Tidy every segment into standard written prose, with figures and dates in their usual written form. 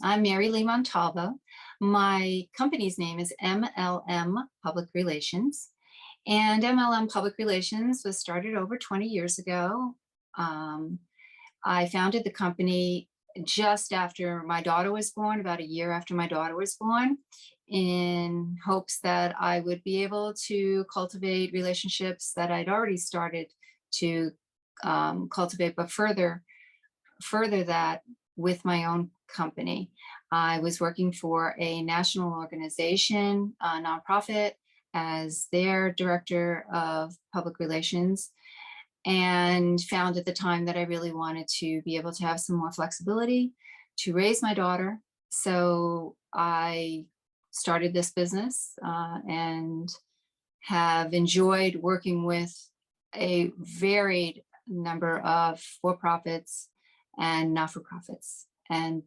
I'm Marylee Montalvo. My company's name is MLM Public Relations, and MLM Public Relations was started over 20 years ago. Um, I founded the company just after my daughter was born, about a year after my daughter was born, in hopes that I would be able to cultivate relationships that I'd already started to cultivate, but further that with my own company. I was working for a national organization, a nonprofit, as their director of public relations, and found at the time that I really wanted to be able to have some more flexibility to raise my daughter. So I started this business and have enjoyed working with a varied number of for-profits and not-for-profits. And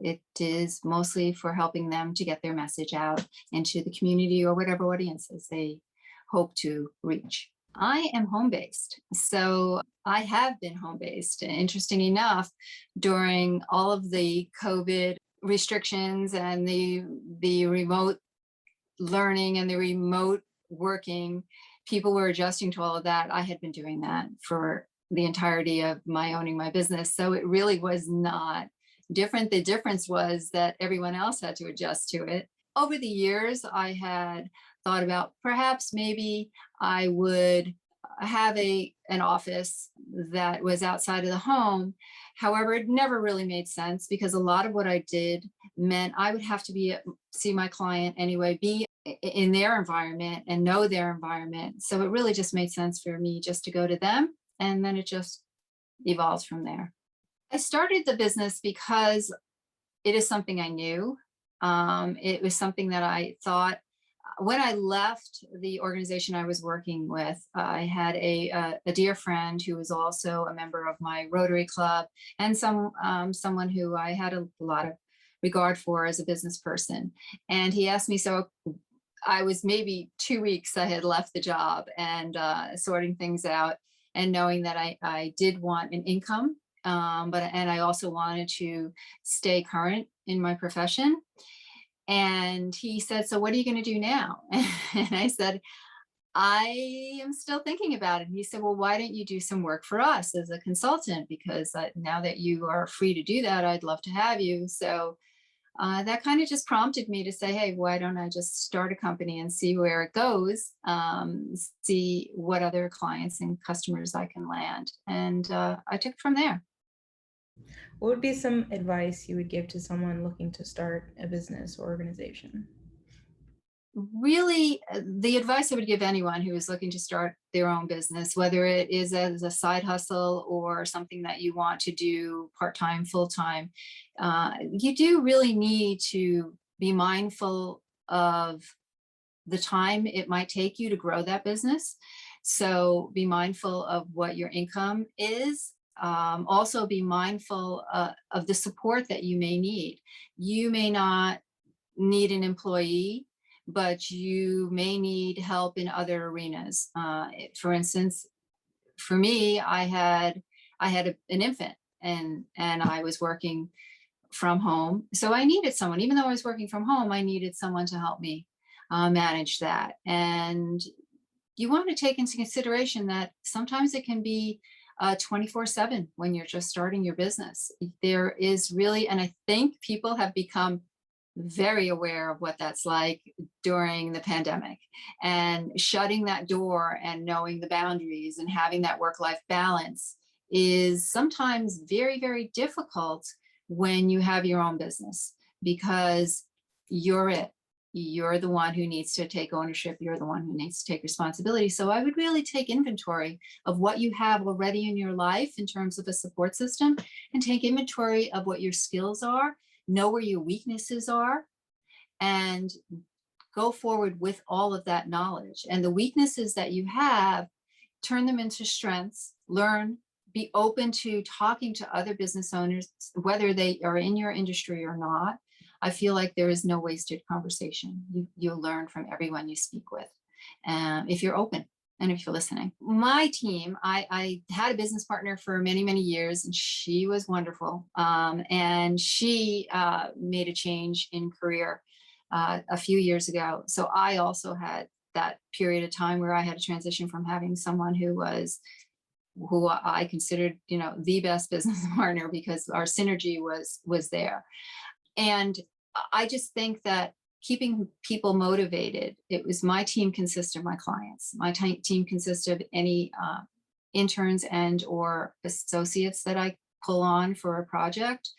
it is mostly for helping them to get their message out into the community or whatever audiences they hope to reach. I am home-based, so I have been home-based. Interesting enough, during all of the COVID restrictions and the remote learning and the remote working, people were adjusting to all of that. I had been doing that for the entirety of my owning my business. So it really was not different. The difference was that everyone else had to adjust to it. Over the years, I had thought about perhaps maybe I would have an office that was outside of the home. However, it never really made sense because a lot of what I did meant I would have to see my client anyway, be in their environment and know their environment. So it really just made sense for me just to go to them, and then it just evolved from there. I started the business because it is something I knew. It was something that I thought when I left the organization I was working with. I had a dear friend who was also a member of my Rotary Club, and someone who I had a lot of regard for as a business person. And he asked me, so I was maybe 2 weeks I had left the job and sorting things out and knowing that I did want an income, and I also wanted to stay current in my profession. And he said, so what are you going to do now? And I said, I am still thinking about it. And he said, well, why don't you do some work for us as a consultant? Because now that you are free to do that, I'd love to have you. So that kind of just prompted me to say, hey, why don't I just start a company and see where it goes, see what other clients and customers I can land. And I took it from there. What would be some advice you would give to someone looking to start a business or organization? Really, the advice I would give anyone who is looking to start their own business, whether it is as a side hustle or something that you want to do part-time, full-time, you do really need to be mindful of the time it might take you to grow that business. So be mindful of what your income is. Also be mindful of the support that you may need. You may not need an employee, but you may need help in other arenas. For instance, for me, I had an infant, and I was working from home. So I needed someone, even though I was working from home, I needed someone to help me manage that. And you want to take into consideration that sometimes it can be 24/7 when you're just starting your business. There is really, and I think people have become very aware of what that's like during the pandemic, and shutting that door and knowing the boundaries and having that work-life balance is sometimes very, very difficult when you have your own business, because you're the one who needs to take ownership. You're the one who needs to take responsibility. So I would really take inventory of what you have already in your life in terms of a support system, and take inventory of what your skills are, know where your weaknesses are, and go forward with all of that knowledge. And the weaknesses that you have, turn them into strengths, learn, be open to talking to other business owners, whether they are in your industry or not. I feel like there is no wasted conversation. You'll learn from everyone you speak with, if you're open. and if you're listening. My team, I had a business partner for many, many years, and she was wonderful. And she made a change in career a few years ago. So I also had that period of time where I had to transition from having someone who I considered, the best business partner, because our synergy was there. And I just think that keeping people motivated, it was my team consists of my clients. My team consists of any interns and or associates that I pull on for a project.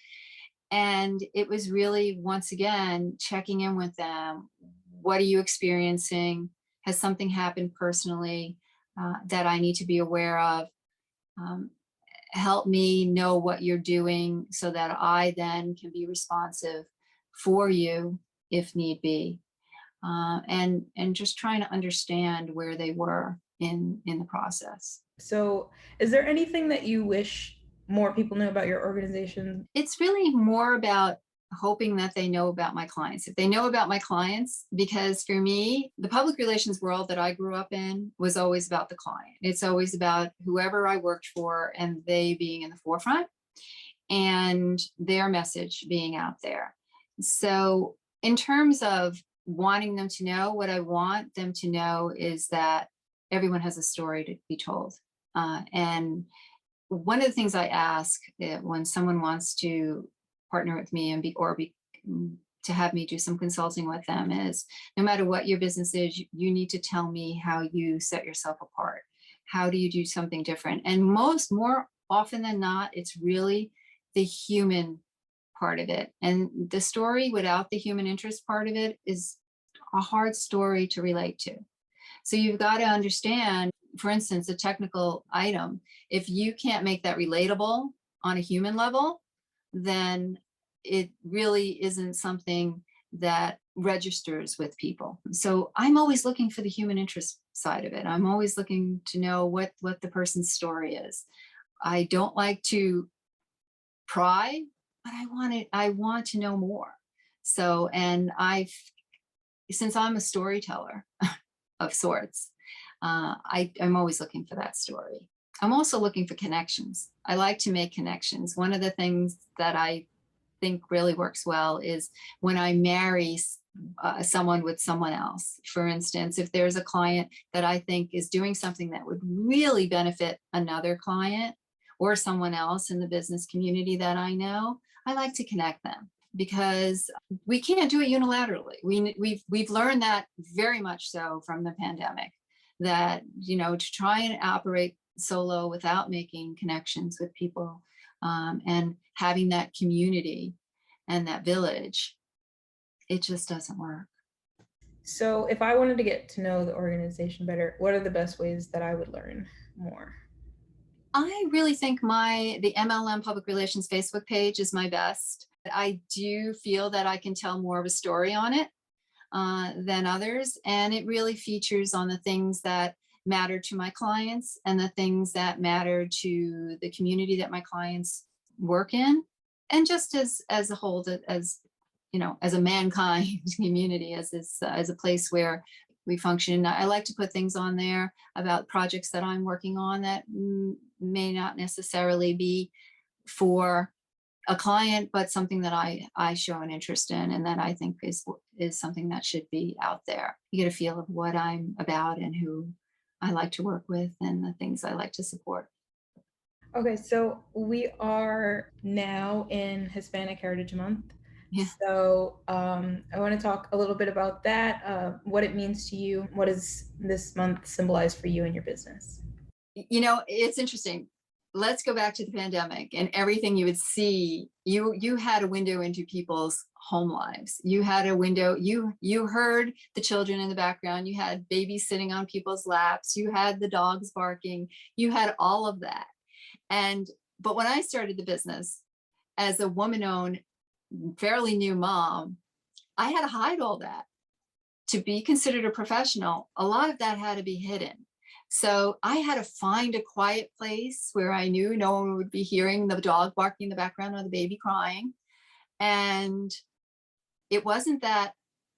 And it was really, once again, checking in with them. What are you experiencing? Has something happened personally that I need to be aware of? Um, Help me know what you're doing so that I then can be responsive for you if need be. And just trying to understand where they were in the process. So, is there anything that you wish more people knew about your organization? It's really more about hoping that they know about my clients. If they know about my clients, because for me, the public relations world that I grew up in was always about the client. It's always about whoever I worked for and they being in the forefront and their message being out there. So in terms of wanting them to know, what I want them to know is that everyone has a story to be told. And one of the things I ask when someone wants to partner with me and to have me do some consulting with them is, no matter what your business is, you need to tell me how you set yourself apart. How do you do something different? And more often than not, it's really the human part of it. And the story without the human interest part of it is a hard story to relate to. So you've got to understand, for instance, a technical item, if you can't make that relatable on a human level, then it really isn't something that registers with people. So I'm always looking for the human interest side of it. I'm always looking to know what the person's story is. I don't like to pry, but I want to know more. So, and since I'm a storyteller of sorts, I'm always looking for that story. I'm also looking for connections. I like to make connections. One of the things that I think really works well is when I marry someone with someone else. For instance, if there's a client that I think is doing something that would really benefit another client or someone else in the business community that I know, I like to connect them, because we can't do it unilaterally. We've learned that very much so from the pandemic, that to try and operate solo without making connections with people and having that community and that village, it just doesn't work. So, if I wanted to get to know the organization better, what are the best ways that I would learn more? I really think the MLM Public Relations Facebook page is my best. I do feel that I can tell more of a story on it than others, and it really features on the things that matter to my clients and the things that matter to the community that my clients work in, and just as a whole, as a mankind community, as a place where we function. I like to put things on there about projects that I'm working on that may not necessarily be for a client, but something that I show an interest in, and that I think is something that should be out there. You get a feel of what I'm about and who I like to work with and the things I like to support. Okay, so we are now in Hispanic Heritage Month. Yeah. So I want to talk a little bit about that, what it means to you. What does this month symbolize for you and your business? It's interesting. Let's go back to the pandemic and everything you would see. You had a window into people's home lives. You had a window. You heard the children in the background. You had babies sitting on people's laps. You had the dogs barking. You had all of that. But when I started the business as a woman-owned, fairly new mom, I had to hide all that. To be considered a professional, a lot of that had to be hidden. So I had to find a quiet place where I knew no one would be hearing the dog barking in the background or the baby crying. And it wasn't that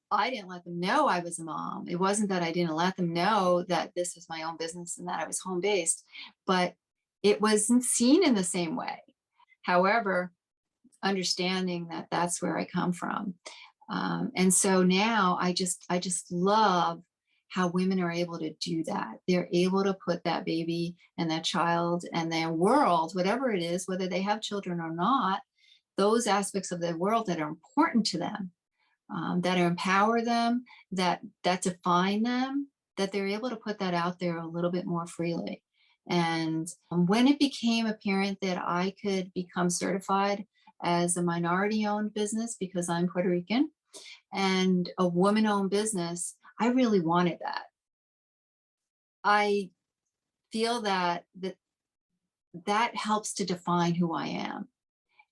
I didn't let them know I was a mom. It wasn't that I didn't let them know that this was my own business and that I was home based, but it wasn't seen in the same way. However, understanding that that's where I come from. And so now I just love how women are able to do that. They're able to put that baby and that child and their world, whatever it is, whether they have children or not, those aspects of their world that are important to them, that empower them, that define them, that they're able to put that out there a little bit more freely. And when it became apparent that I could become certified as a minority-owned business because I'm Puerto Rican and a woman-owned business, I really wanted that. I feel that helps to define who I am.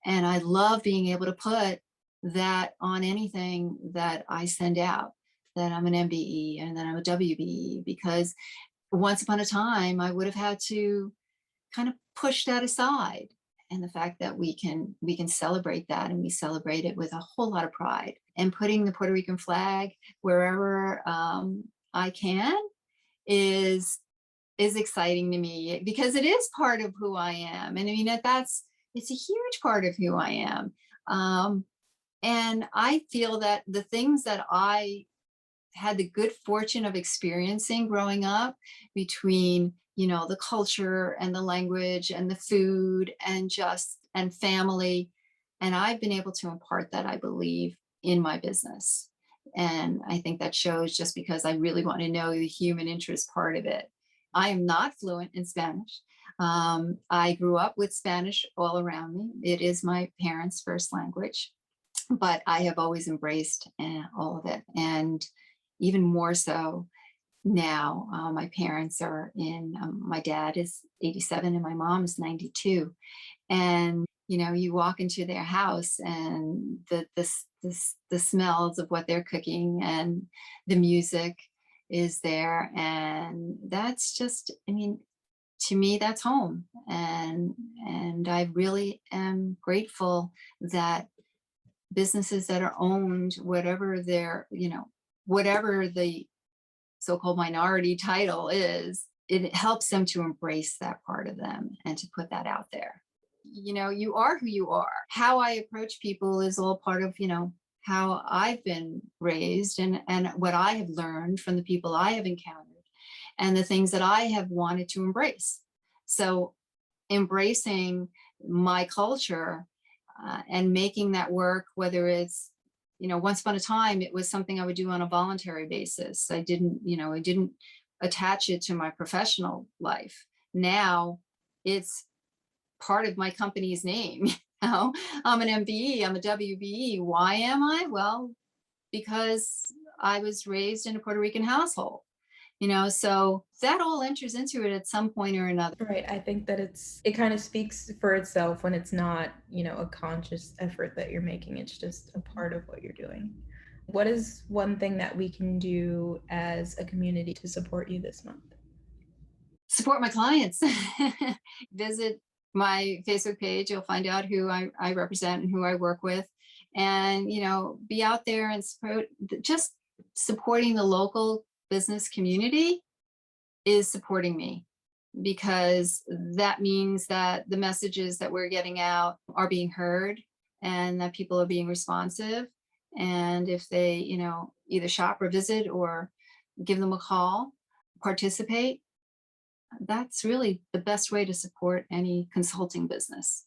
And I love being able to put that on anything that I send out, that I'm an MBE and that I'm a WBE, because once upon a time, I would have had to kind of push that aside. And the fact that we can celebrate that, and we celebrate it with a whole lot of pride, and putting the Puerto Rican flag wherever I can is exciting to me because it is part of who I am. And I mean, it's a huge part of who I am. Um, and I feel that the things that I had the good fortune of experiencing growing up, between, the culture and the language and the food and family, and I've been able to impart that, I believe, in my business. And I think that shows just because I really want to know the human interest part of it. I am not fluent in Spanish. I grew up with Spanish all around me. It is my parents' first language, but I have always embraced all of it. And even more so now, my parents are my dad is 87 and my mom is 92. And, you walk into their house and the smells of what they're cooking and the music is there. And that's just, I mean, to me, that's home. And I really am grateful that businesses that are owned, whatever the so-called minority title is, it helps them to embrace that part of them and to put that out there. You are who you are. How I approach people is all part of, how I've been raised, and what I have learned from the people I have encountered and the things that I have wanted to embrace. So embracing my culture, and making that work, whether it's, once upon a time, it was something I would do on a voluntary basis. I didn't attach it to my professional life. Now it's part of my company's name. I'm an MBE, I'm a WBE. Why am I? Well, because I was raised in a Puerto Rican household. So that all enters into it at some point or another. Right. I think that it kind of speaks for itself when it's not, a conscious effort that you're making. It's just a part of what you're doing. What is one thing that we can do as a community to support you this month? Support my clients. Visit my Facebook page. You'll find out who I represent and who I work with. And, be out there and just supporting the local business community is supporting me, because that means that the messages that we're getting out are being heard and that people are being responsive. And if they, either shop or visit or give them a call, participate, that's really the best way to support any consulting business.